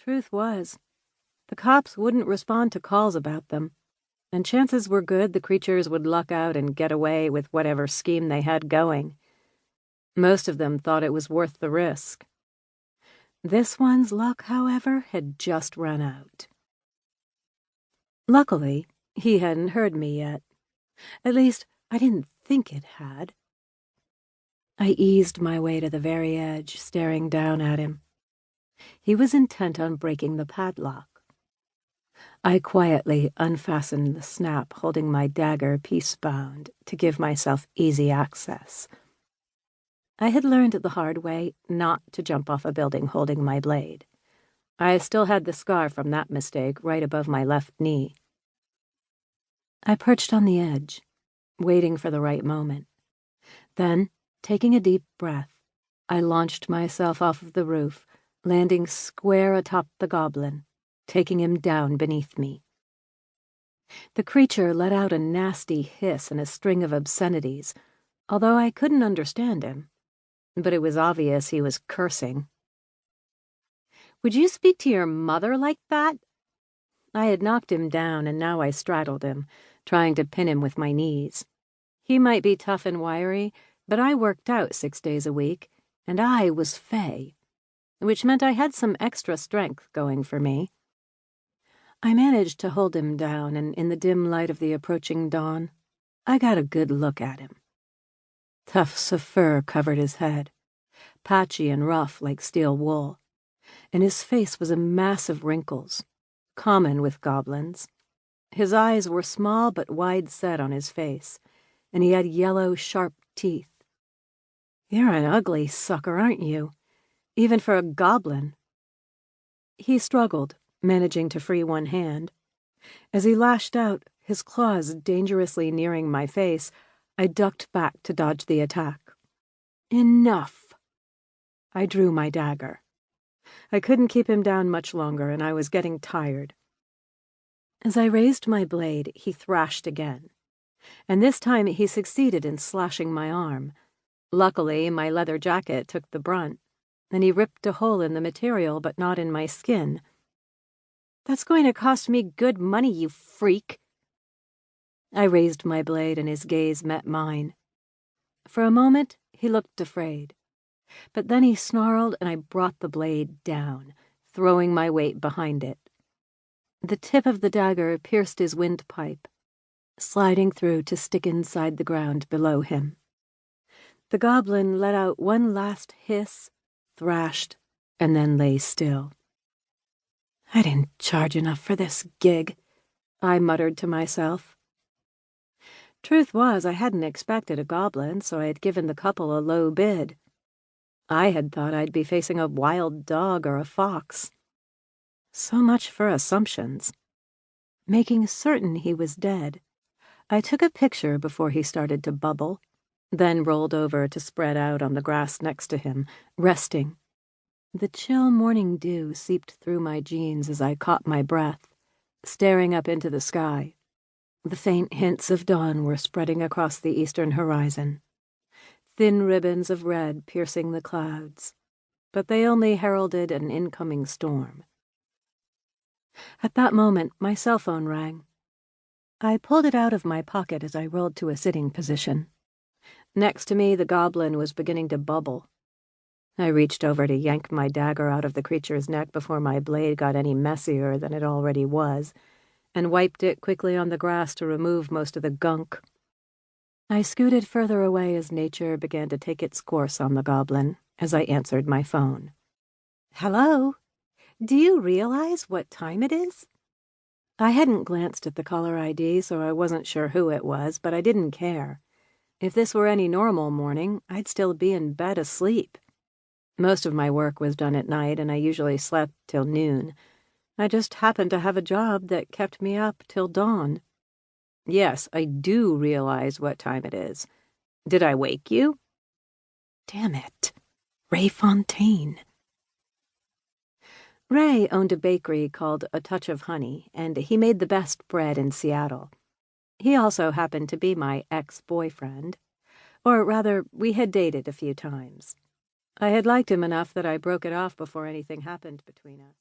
Truth was, the cops wouldn't respond to calls about them, and chances were good the creatures would luck out and get away with whatever scheme they had going. Most of them thought it was worth the risk. This one's luck, however, had just run out. Luckily, he hadn't heard me yet. At least, I didn't think it had. I eased my way to the very edge, staring down at him. He was intent on breaking the padlock. I quietly unfastened the snap, holding my dagger peace-bound to give myself easy access. I had learned the hard way not to jump off a building holding my blade. I still had the scar from that mistake right above my left knee. I perched on the edge, waiting for the right moment. Then, taking a deep breath, I launched myself off of the roof, landing square atop the goblin, taking him down beneath me. The creature let out a nasty hiss and a string of obscenities, although I couldn't understand him. But it was obvious he was cursing. "Would you speak to your mother like that?" I had knocked him down, and now I straddled him, trying to pin him with my knees. He might be tough and wiry, but I worked out 6 days a week, and I was Fae, which meant I had some extra strength going for me. I managed to hold him down, and in the dim light of the approaching dawn, I got a good look at him. Tufts of fur covered his head, patchy and rough like steel wool, and his face was a mass of wrinkles, common with goblins. His eyes were small but wide-set on his face, and he had yellow, sharp teeth. "You're an ugly sucker, aren't you? Even for a goblin." He struggled, managing to free one hand. As he lashed out, his claws dangerously nearing my face, I ducked back to dodge the attack. Enough! I drew my dagger. I couldn't keep him down much longer, and I was getting tired. As I raised my blade, he thrashed again, and this time he succeeded in slashing my arm. Luckily, my leather jacket took the brunt, and he ripped a hole in the material, but not in my skin. "That's going to cost me good money, you freak." I raised my blade, and his gaze met mine. For a moment, he looked afraid, but then he snarled, and I brought the blade down, throwing my weight behind it. The tip of the dagger pierced his windpipe, sliding through to stick inside the ground below him. The goblin let out one last hiss, thrashed, and then lay still. "I didn't charge enough for this gig," I muttered to myself. Truth was, I hadn't expected a goblin, so I had given the couple a low bid. I had thought I'd be facing a wild dog or a fox. So much for assumptions. Making certain he was dead, I took a picture before he started to bubble, then rolled over to spread out on the grass next to him, resting. The chill morning dew seeped through my jeans as I caught my breath, staring up into the sky. The faint hints of dawn were spreading across the eastern horizon, thin ribbons of red piercing the clouds, but they only heralded an incoming storm. At that moment, my cell phone rang. I pulled it out of my pocket as I rolled to a sitting position. Next to me, the goblin was beginning to bubble. I reached over to yank my dagger out of the creature's neck before my blade got any messier than it already was, and wiped it quickly on the grass to remove most of the gunk. I scooted further away as nature began to take its course on the goblin as I answered my phone. "Hello? Do you realize what time it is?" I hadn't glanced at the caller ID, so I wasn't sure who it was, but I didn't care. If this were any normal morning, I'd still be in bed asleep. Most of my work was done at night, and I usually slept till noon. I just happened to have a job that kept me up till dawn. "Yes, I do realize what time it is. Did I wake you?" Damn it. Ray Fontaine. Ray owned a bakery called A Touch of Honey, and he made the best bread in Seattle. He also happened to be my ex-boyfriend. Or rather, we had dated a few times. I had liked him enough that I broke it off before anything happened between us.